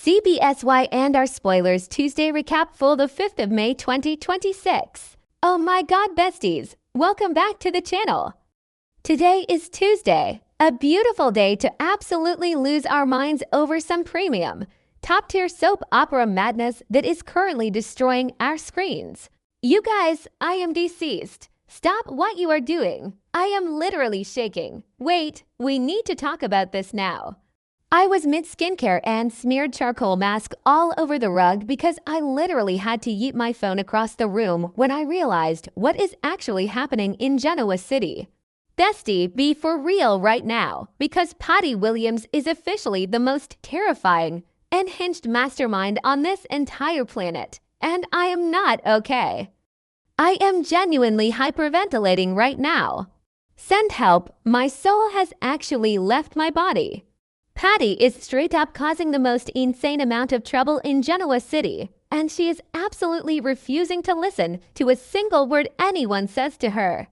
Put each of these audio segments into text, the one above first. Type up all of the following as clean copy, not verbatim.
CBSY and our spoilers Tuesday recap for the 5th of May 2026. Oh my god, besties! Welcome back to the channel. Today is Tuesday, a beautiful day to absolutely lose our minds over some premium, top-tier soap opera madness that is currently destroying our screens. You guys, I am deceased. Stop what you are doing. I am literally shaking. Wait, we need to talk about this now. I was mid-skincare and smeared charcoal mask all over the rug because I literally had to yeet my phone across the room when I realized what is actually happening in Genoa City. Bestie, be for real right now, because Patty Williams is officially the most terrifying, unhinged mastermind on this entire planet, and I am not okay. I am genuinely hyperventilating right now. Send help, my soul has actually left my body. Patty is straight up causing the most insane amount of trouble in Genoa City, and she is absolutely refusing to listen to a single word anyone says to her.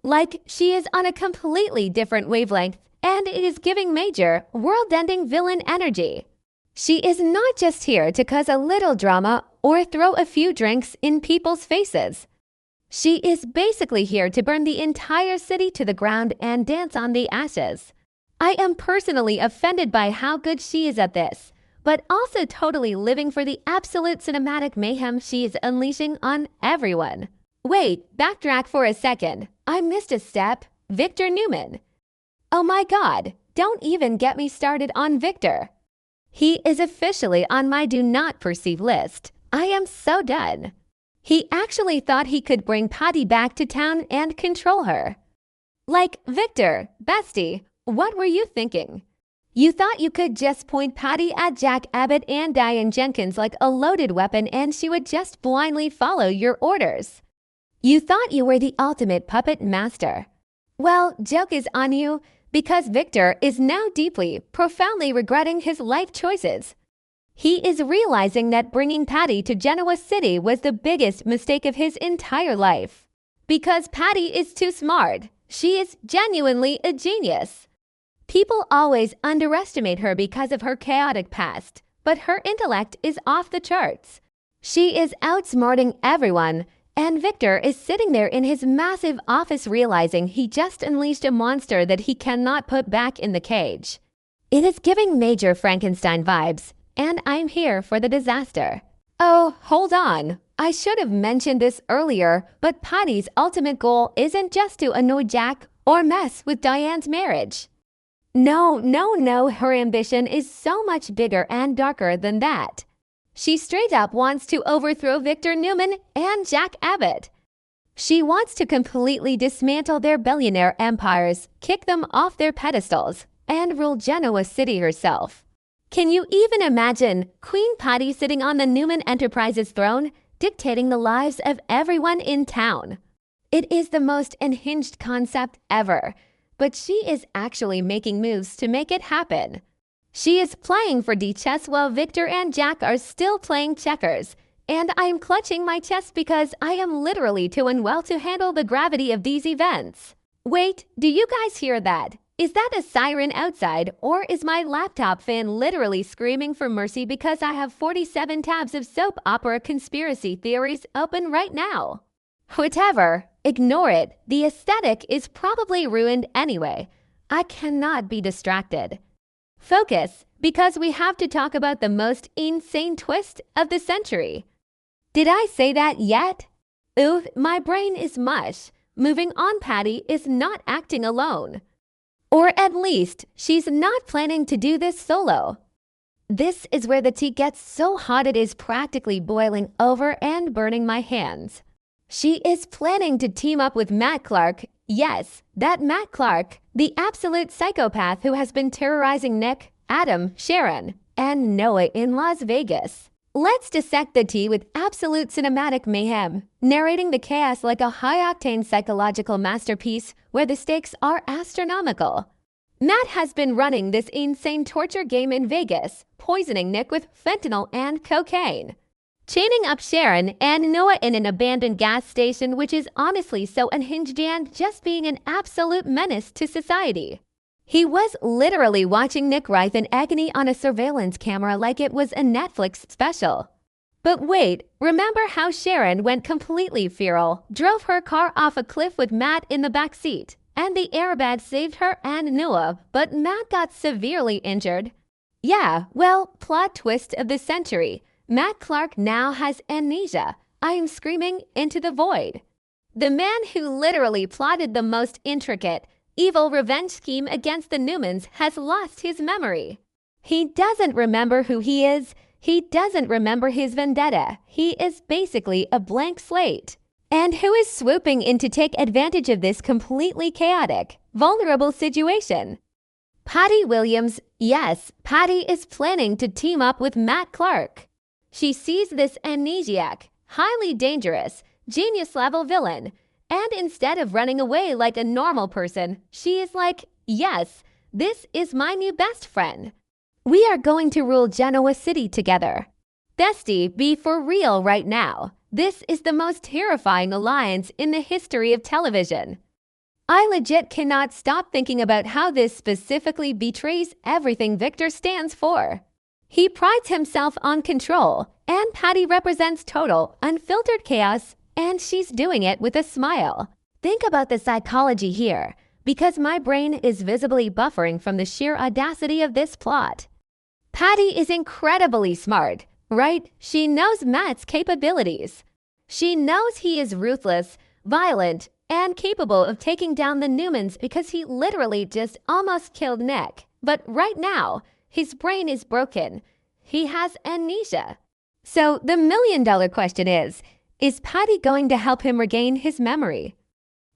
Like, she is on a completely different wavelength, and it is giving major, world-ending villain energy. She is not just here to cause a little drama or throw a few drinks in people's faces. She is basically here to burn the entire city to the ground and dance on the ashes. I am personally offended by how good she is at this, but also totally living for the absolute cinematic mayhem she is unleashing on everyone. Wait, backtrack for a second. I missed a step. Victor Newman. Oh my god, don't even get me started on Victor. He is officially on my do not perceive list. I am so done. He actually thought he could bring Patty back to town and control her. Like, Victor, bestie, what were you thinking? You thought you could just point Patty at Jack Abbott and Diane Jenkins like a loaded weapon and she would just blindly follow your orders. You thought you were the ultimate puppet master. Well, joke is on you because Victor is now deeply, profoundly regretting his life choices. He is realizing that bringing Patty to Genoa City was the biggest mistake of his entire life. Because Patty is too smart. She is genuinely a genius. People always underestimate her because of her chaotic past, but her intellect is off the charts. She is outsmarting everyone, and Victor is sitting there in his massive office realizing he just unleashed a monster that he cannot put back in the cage. It is giving major Frankenstein vibes, and I'm here for the disaster. Oh, hold on. I should have mentioned this earlier, but Patty's ultimate goal isn't just to annoy Jack or mess with Diane's marriage. No, her ambition is so much bigger and darker than that. She straight up wants to overthrow Victor Newman and Jack Abbott. She wants to completely dismantle their billionaire empires, kick them off their pedestals, and rule Genoa City herself. Can you even imagine Queen Patty sitting on the Newman Enterprises throne, dictating the lives of everyone in town? It is the most unhinged concept ever. But she is actually making moves to make it happen. She is playing for D-chess while Victor and Jack are still playing checkers, and I am clutching my chest because I am literally too unwell to handle the gravity of these events. Wait, do you guys hear that? Is that a siren outside, or is my laptop fan literally screaming for mercy because I have 47 tabs of soap opera conspiracy theories open right now? Whatever. Ignore it. The aesthetic is probably ruined anyway. I cannot be distracted. Focus, because we have to talk about the most insane twist of the century. Did I say that yet? Oof, my brain is mush. Moving on, Patty is not acting alone. Or at least, she's not planning to do this solo. This is where the tea gets so hot it is practically boiling over and burning my hands. She is planning to team up with Matt Clark. Yes, that Matt Clark, the absolute psychopath who has been terrorizing Nick, Adam, Sharon, and Noah in Las Vegas. Let's dissect the tea with absolute cinematic mayhem, narrating the chaos like a high-octane psychological masterpiece where the stakes are astronomical. Matt has been running this insane torture game in Vegas, poisoning Nick with fentanyl and cocaine. Chaining up Sharon and Noah in an abandoned gas station, which is honestly so unhinged and just being an absolute menace to society. He was literally watching Nick writhe in agony on a surveillance camera like it was a Netflix special. But wait, remember how Sharon went completely feral, drove her car off a cliff with Matt in the back seat, and the airbag saved her and Noah, but Matt got severely injured? Yeah, well, plot twist of the century. Matt Clark now has amnesia. I am screaming into the void. The man who literally plotted the most intricate, evil revenge scheme against the Newmans has lost his memory. He doesn't remember who he is. He doesn't remember his vendetta. He is basically a blank slate. And who is swooping in to take advantage of this completely chaotic, vulnerable situation? Patty Williams. Yes, Patty is planning to team up with Matt Clark. She sees this amnesiac, highly dangerous, genius-level villain, and instead of running away like a normal person, she is like, yes, this is my new best friend. We are going to rule Genoa City together. Bestie, be for real right now. This is the most terrifying alliance in the history of television. I legit cannot stop thinking about how this specifically betrays everything Victor stands for. He prides himself on control, and Patty represents total, unfiltered chaos, and she's doing it with a smile. Think about the psychology here, because my brain is visibly buffering from the sheer audacity of this plot. Patty is incredibly smart, right? She knows Matt's capabilities. She knows he is ruthless, violent, and capable of taking down the Newmans because he literally just almost killed Nick. But right now, his brain is broken. He has amnesia. So the million-dollar question is Patty going to help him regain his memory?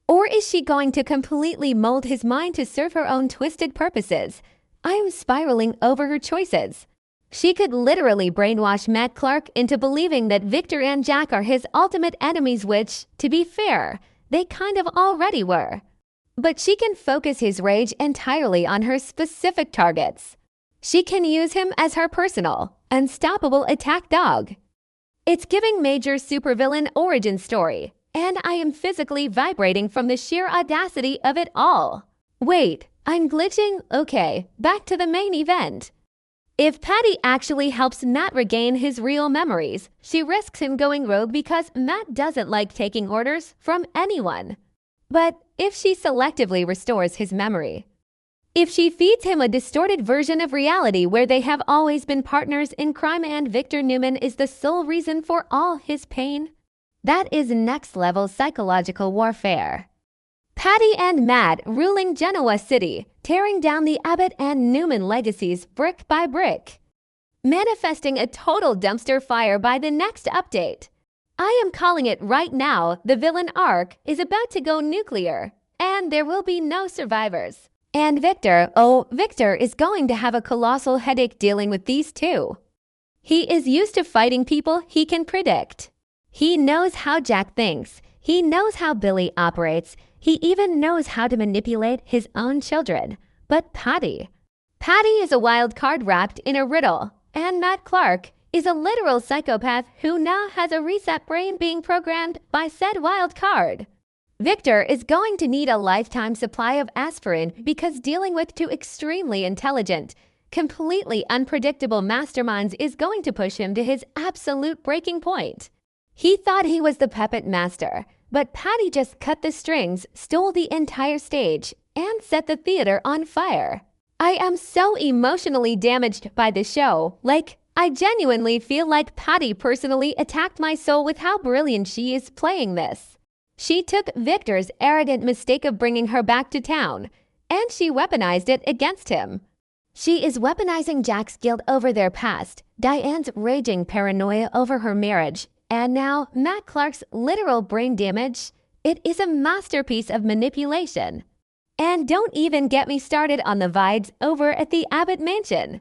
Or is she going to completely mold his mind to serve her own twisted purposes? I am spiraling over her choices. She could literally brainwash Matt Clark into believing that Victor and Jack are his ultimate enemies, which, to be fair, they kind of already were. But she can focus his rage entirely on her specific targets. She can use him as her personal, unstoppable attack dog. It's giving major supervillain origin story, and I am physically vibrating from the sheer audacity of it all. Wait, I'm glitching? Okay, back to the main event. If Patty actually helps Matt regain his real memories, she risks him going rogue because Matt doesn't like taking orders from anyone. But if she selectively restores his memory, if she feeds him a distorted version of reality where they have always been partners in crime and Victor Newman is the sole reason for all his pain, that is next-level psychological warfare. Patty and Matt ruling Genoa City, tearing down the Abbott and Newman legacies brick by brick, manifesting a total dumpster fire by the next update. I am calling it right now. The villain arc is about to go nuclear, and there will be no survivors. And Victor is going to have a colossal headache dealing with these two. He is used to fighting people he can predict. He knows how Jack thinks. He knows how Billy operates. He even knows how to manipulate his own children. But Patty is a wild card wrapped in a riddle. And Matt Clark is a literal psychopath who now has a reset brain being programmed by said wild card. Victor is going to need a lifetime supply of aspirin because dealing with two extremely intelligent, completely unpredictable masterminds is going to push him to his absolute breaking point. He thought he was the puppet master, but Patty just cut the strings, stole the entire stage, and set the theater on fire. I am so emotionally damaged by the show. I genuinely feel like Patty personally attacked my soul with how brilliant she is playing this. She took Victor's arrogant mistake of bringing her back to town, and she weaponized it against him. She is weaponizing Jack's guilt over their past, Diane's raging paranoia over her marriage, and now Matt Clark's literal brain damage. It is a masterpiece of manipulation. And don't even get me started on the vibes over at the Abbott mansion.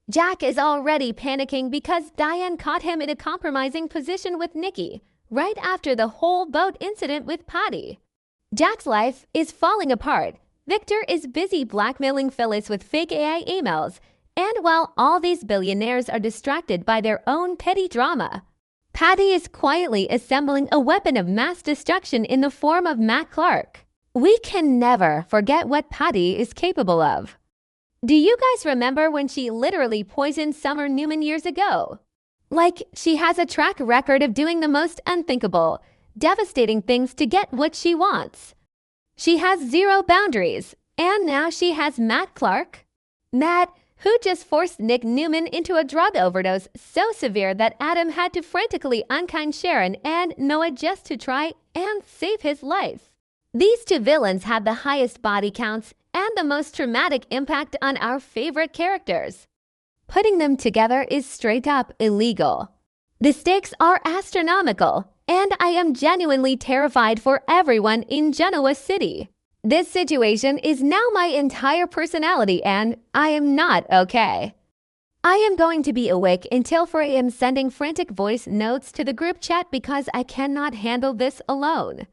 Jack is already panicking because Diane caught him in a compromising position with Nikki right after the whole boat incident with Patty. Jack's life is falling apart. Victor is busy blackmailing Phyllis with fake AI emails, and while all these billionaires are distracted by their own petty drama, Patty is quietly assembling a weapon of mass destruction in the form of Matt Clark. We can never forget what Patty is capable of. Do you guys remember when she literally poisoned Summer Newman years ago? Like, she has a track record of doing the most unthinkable, devastating things to get what she wants. She has zero boundaries, and now she has Matt Clark. Matt, who just forced Nick Newman into a drug overdose so severe that Adam had to frantically unkind Sharon and Noah just to try and save his life. These two villains had the highest body counts and the most traumatic impact on our favorite characters. Putting them together is straight up illegal. The stakes are astronomical, and I am genuinely terrified for everyone in Genoa City. This situation is now my entire personality, and I am not okay. I am going to be awake until 4 a.m. sending frantic voice notes to the group chat because I cannot handle this alone.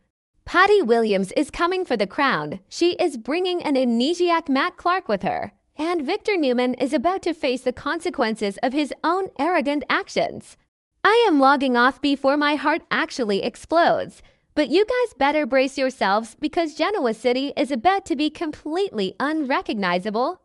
Patty Williams is coming for the crown. She is bringing an amnesiac Matt Clark with her. And Victor Newman is about to face the consequences of his own arrogant actions. I am logging off before my heart actually explodes. But you guys better brace yourselves because Genoa City is about to be completely unrecognizable.